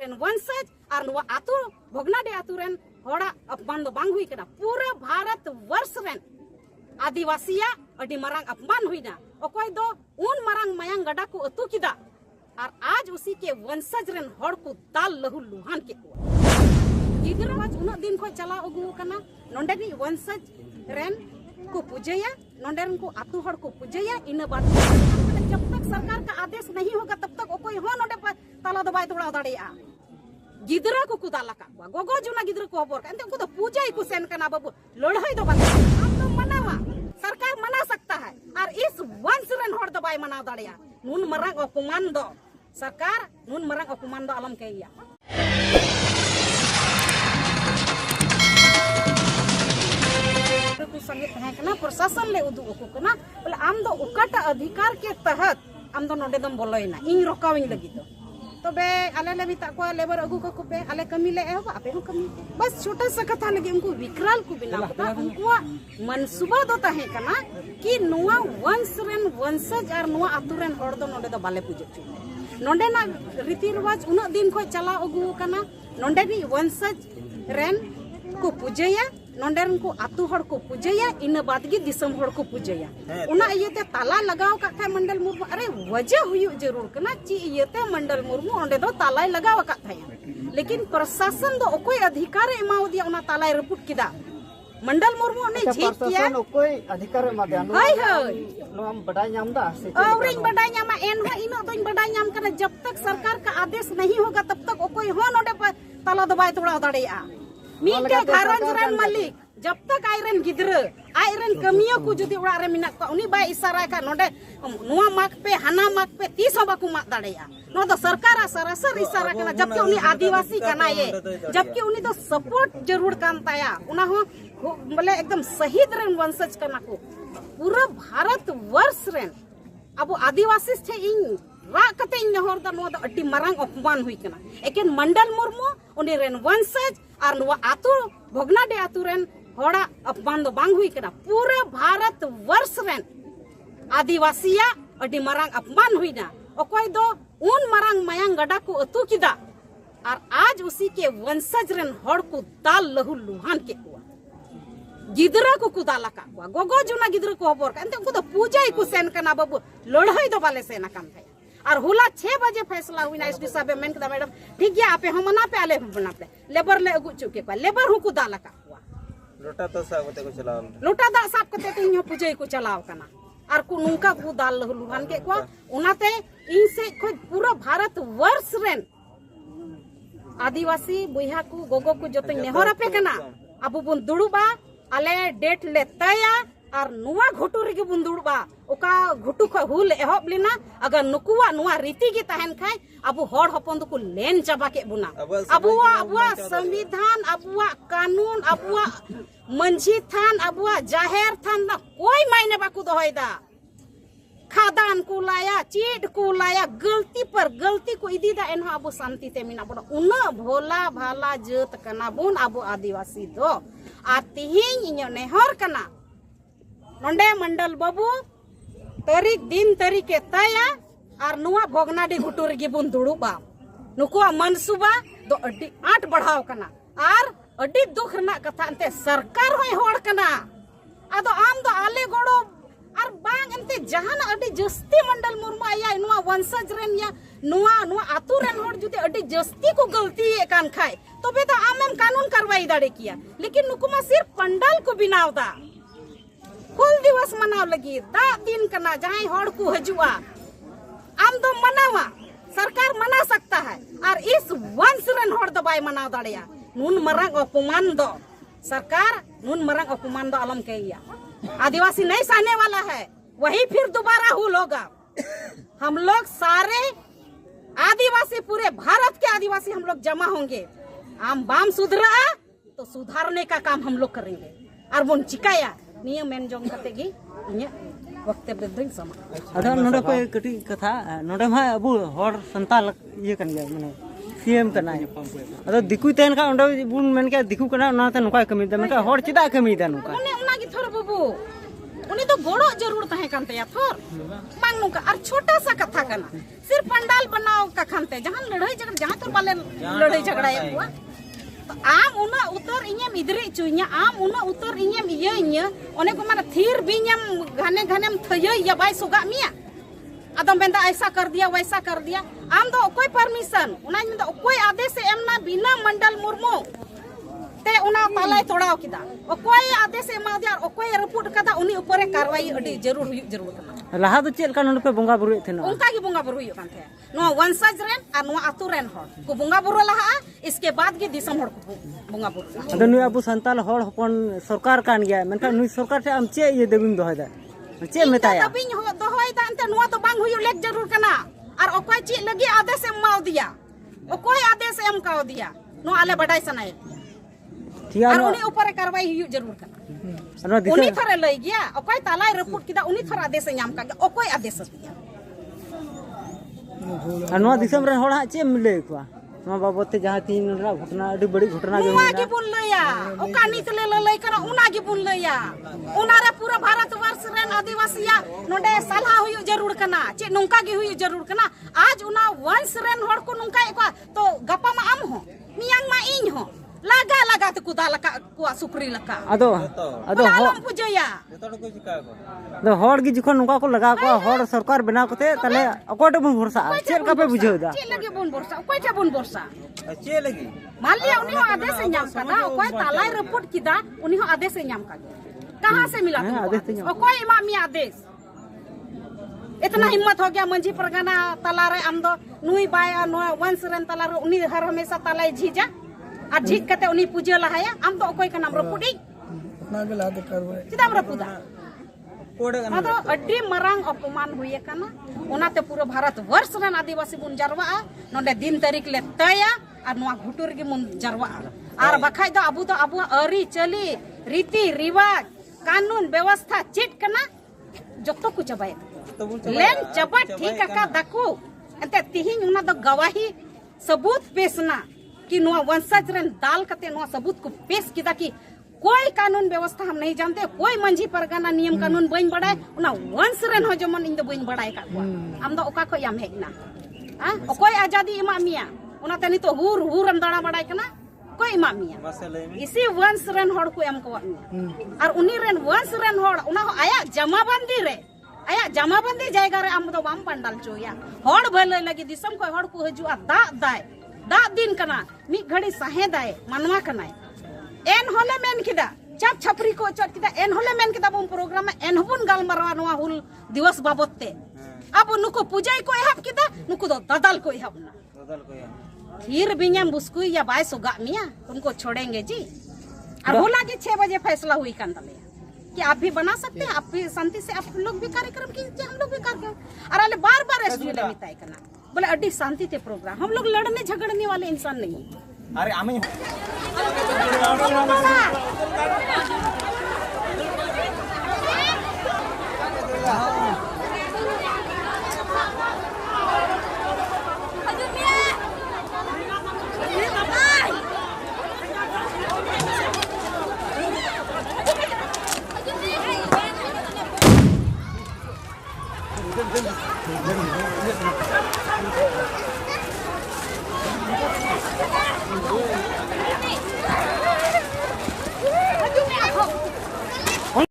वंशज और आतु भोगनाडे आतु रेन होड़ा अपमान दो बांग हुई कना पूरा भारत वर्ष रेन आदिवासिया अडी मरांग अपमान हुई ना ओकोय दो उन मरांग मयांग गडा को अतु किदा और आज उसी के वंशज रेन होड़ को दाल लहु लुहान के गिदरा आज उन दिन को चला अगु कना नोंडे नि वंशज रेन को पूजया नोंडे को आतु होड़ को पूजया इन बात जब तक सरकार का आदेश नहीं होगा तब तक कोई हो नोंडे पर ताला दबाई तोड़ा दाड़िया गिदरा को कुदाला का गोगो जुना गिदरा को हबोर कांते उनको तो पूजा ही को सेन कना बाबू लड़ाई दो बात हम तो मनावा सरकार मना सकता है और इस वंश रेन होड़ दबाई मना दाड़िया नून मरंग अपमान दो सरकार नून मरंग अपमान दो अलम केया प्रशासन ले उदू कना बोले आम दो उकट अधिकार के तहत आम दो नोडे दम बोलोइना इन रोकाविंग लगी दो तबे आले ले बिता को लेबर अगु को पे आले कमी ले एहो आपे हो कमी बस छोटा सा कथा लगे उनको विकराल को बिना पता उनको मनसुबा दो ताहे कना कि नुआ वंश रेन वंशज और नुआ आतु रेन होड़ दो नोडे दो बाले पूजे छु नोडे ना रीति रिवाज उना दिन को चला अगु कना नोडे नि वंशज रेन को पूजया नोंडेरन को आतु होड़ को पूजया इन बात की दिसम होड़ को पूजया उना इयते ताला लगाव का था मंडल मुर्मू अरे वजह हुई जरूर कना ची इयते मंडल मुर्मू ओंडे दो ताला लगाव का था लेकिन प्रशासन दो कोई अधिकार एमाव दिया उना ताला रपुट किदा मंडल मुर्मू ने झीक किया कोई अधिकार एमा दिया हाय हाय हम बडाई नामदा औरिंग बडाई नामा एन हो इनो तो बडाई नाम करना जब तक सरकार का आदेश नहीं होगा तब तक कोई हो नोडे पर ताला दबाई तोड़ा दाड़िया मीटे घरंज रेन मालिक जब तक आयरन गिद्र आयरन कमियों को जुदी उड़ा रे मिना को उनी बाय इशारा का नोडे नुआ माक पे हना माक पे 30 बाकू माक दाड़ेया नो तो सरकार सरासर इशारा करना जबकि उनी आदिवासी कना ये जबकि उनी तो सपोर्ट जरूर कान ताया उना हो बोले एकदम शहीद रेन वंशज कना को पूरा भारत वर्ष रेन अब आदिवासी थे इन रा कते इन होर दा नो दा अड्डी मरांग अपमान हुई कना एकेन मंडल मुर्मू उनी रेन वंशज और नुआ आतु भोगनाडे आतु रेन होड़ा अपमान दो बांग हुई कना पूरे भारत वर्ष रेन आदिवासिया अडी मरांग अपमान हुई ना ओकोय दो उन मरांग मयांग गडा को अतु किदा और आज उसी के वंशज रेन होड़ को दाल लहु लुहान के कुआ गिदरा को कुदाला का कुआ गोगो जुना गिदरा को हबोर कांते उनको तो पूजा ही को सेन कना बाबू लड़ाई दो बाले सेना काम था और हुला 6 बजे फैसला हुई ना एसडी साहब मेन कदा मैडम ठीक है आपे हम मना पे आले बना पे लेबर ले अगु चुके का लेबर हु कुदाला का हुआ लोटा तो साब कते को चलाव लोटा दा साब कते तो इहो पूजे को चलाव कना और को नुंका को दाल लुहान के को उनाते इन से कोई पूरा भारत वर्ष रेन आदिवासी बुइहा को गोगो को जतो नेहरा पे कना अब बुन दुड़ुबा आले डेट ले तया और नुआ घुटू रे बुन दुड़बा ओका घुटू ख हुल एहब लेना अगर नुकुआ नुआ रीति के तहन खाय अब होड़ हपन को लेन चाबा के बुना अबुआ संविधान अबुआ कानून अबुआ मंझी थान अबुआ जाहेर थान ना कोई मायने बाकू दोहयदा खादान को लाया चीट को लाया गलती पर गलती को इदी दा एनहा अब शांति ते मिना बड़ा उना भोला भाला जत कना बुन अब आदिवासी दो आ तिहिं इन्यो नेहर कना नोंडे मंडल बाबू तारीख दिन तारीख तया और नुआ भोगनाडी घुटू रे बुन दुड़ुबा नुकुआ मनसुबा दो अड्डी आठ बढ़ाव कना और अड्डी दुख ना कथा अंते सरकार होय होड़ कना आदो आम दो आले गोड़ो और बांग अंते जहान अड्डी जस्ती मंडल मुर्मू आया नुआ वंशज रेन या नुआ आतु रेन होड़ जुदे अड्डी जस्ती को गलती कान खाए तबे तो आमेम कानून कार्रवाई दाड़े किया लेकिन नुकुमा सिर्फ पंडाल को बिनाव दा हुल दिवस मनाव लगी दा दिन कना जहां होड़ को हजुआ आम दो मनावा सरकार मना सकता है और इस वंश रेन होड़ दबाई मनाव दाड़िया नून मरंग अपमान दो सरकार नून मरंग अपमान दो अलम केया आदिवासी नहीं सहने वाला है वही फिर दोबारा हुल होगा हम लोग सारे आदिवासी पूरे भारत के आदिवासी हम लोग जमा होंगे आम बाम सुधरा तो सुधारने का काम हम लोग करेंगे और बुन चिकाया नियम मेन जोंग कतेगी इने वक्ते बेदइन समा अदा नोडे को कटी कथा नोडे मा अबु होड़ संताल ये कन गया माने सीएम कना अदा दिकु तेन का ओंडे बुन मेन के दिकु कना नाते नुका कमी दा मेन का होड़ चिदा कमी दा नुका उना गी थोर बाबू उन्हीं तो गोड़ो जरूर तहे कांते या थोर मांग नुका और छोटा सा कथा करना सिर्फ पंडाल बनाओ का खानते जहां लड़ाई झगड़ा जहां तो बाले लड़ाई झगड़ा है हुआ तो आम उना उतर इnyam इधरे चुइया आम उना उतर इnyam इया इnya ओने को माने थीर बिnyam घने घनेम थय या बाय सुगा मिया अदम बेंदा ऐसा कर दिया वैसा कर दिया आम दो कोई परमिशन उना में दो कोई आदेश एमना बिना मंडल मुर्मू ते उना तालाय तोड़ाव किदा कोई आदेश एमा दिया कोई रिपोर्ट कदा उनी ऊपर कार्रवाई अडी जरूर हुई जरूर कना लहा दो चेल का नोड पे बोंगा बुरु थेना उनका की बोंगा बुरु हुई कांथे नो वंशज रेन और नो आतु रेन हर को बोंगा बुरु लहा इसके बाद के दिसम हर को बोंगा बुरु अदो नुई अबु संताल हर हपन सरकार कान गया मेनका नुई सरकार से आम चे ये देबिम दोहदा चे मेताया तबिन हो दोहयदा अंते नो तो बांग हुई लेक जरूर कना और ओकोय ची लगी आदेश एम माव दिया ओकोय आदेश एम काव दिया नो आले बडाई सनाय और उनी ऊपर कार्रवाई हुई जरूर करना उनी थरे लई गया ओकोय तालाय रिपोर्ट किदा उनी थर आदेश नाम का ओकोय आदेश दिया अनवा दिसम रे होड़ा चे मिले को नो बाबते जहां तीन रा घटना अडी बड़ी घटना गे उना के बोल लया ओका नीत ले लई कर उना के बोल लया उना रे पूरा भारत वर्ष रेन आदिवासीया नोडे सलाह हुई जरूर करना चे नुंका के हुई जरूर करना आज उना वंश रेन होड़ को नुंका एक तो गपा मा आम हो मियांग मा इन हो लगा लगा तो कुदा लका कुआ सुकरी लका अदो आलम पूजया दो होड़ की जखन नुका को लगा को होड़ सरकार बना कोते तले अकोटे बुन भरोसा चेल का पे बुझो दा चे लगे बुन भरोसा कोई थे बुन भरोसा चे लगी मान लिया उन्हीं हो आदेश नाम कदा कोई तालाय रिपोर्ट किदा उन्हीं हो आदेश नाम का कहां से मिला तुमको कोई इमामी आदेश इतना हिम्मत हो गया मंझी परगना तलारे आम दो नुई बाय नो वंश रेन तलारे उन्हीं हर हमेशा तलाय झीजा और झीक कते उन्हीं पूजा लहाया आम तो कोई का नाम रपुडी उतना के लादे करवाए चिदाम रपुदा तो अड्डी मरांग अपमान हुए कना उनाते पूरा भारत वर्ष रेन आदिवासी बुन जरवा नोडे दिन तारीख ले तया और नुआ घुटुर के मुन जरवा और बखाय दो अबु तो अबु अरी चली रीति रिवाज कानून व्यवस्था चिट कना जतो कुछ चबाय लेन चबा ठीक का दकु अंते तिहिन उना दो गवाही सबूत पेशना कि नुआ वंशज रेन दाल कते नुआ सबूत को पेश किदा कि कोई कानून व्यवस्था हम नहीं जानते कोई मंझी परगना नियम कानून बइन बड़ाय उना वंश रेन हो जमन इन दो बइन बड़ाय का हम दो ओका को याम हेगना हां कोई आजादी इमा मिया उना तनी तो हुर हुरम दड़ा बड़ाय कना कोई इमा मिया इसी वंश रेन होड़ को एम को और उनी रेन वंश रेन होड़ उना आया जमाबंदी रे आया जमाबंदी जायगा रे आम दो बाम पंडाल चोया होड़ भले लगी दिसम को होड़ को हजुआ दा दिन कना मी घड़ी सहे दाय मनवा कनाय एन होले मेन किदा चाप छपरी को चट किदा एन होले मेन किदा बम प्रोग्राम में एन हुन गाल मरवा नवा हुल दिवस बाबतते अब नुको पूजाई को एहब किदा नुको दो ददल को एहब ना खीर बिnyam बुस्कुई या बाय सुगा मिया तुमको छोड़ेंगे जी और बोला कि 6 बजे फैसला हुई कंदले कि आप भी बना सकते हैं आप भी शांति से आप लोग भी कार्यक्रम कीजिए हम लोग भी कार्यक्रम और अरे बार एसडीओ ले मिताई करना बोले अड्डी शांति थे प्रोग्राम हम लोग लड़ने झगड़ने वाले इंसान नहीं अरे आमी Hãy subscribe cho kênh Ghiền Mì Gõ để không bỏ lỡ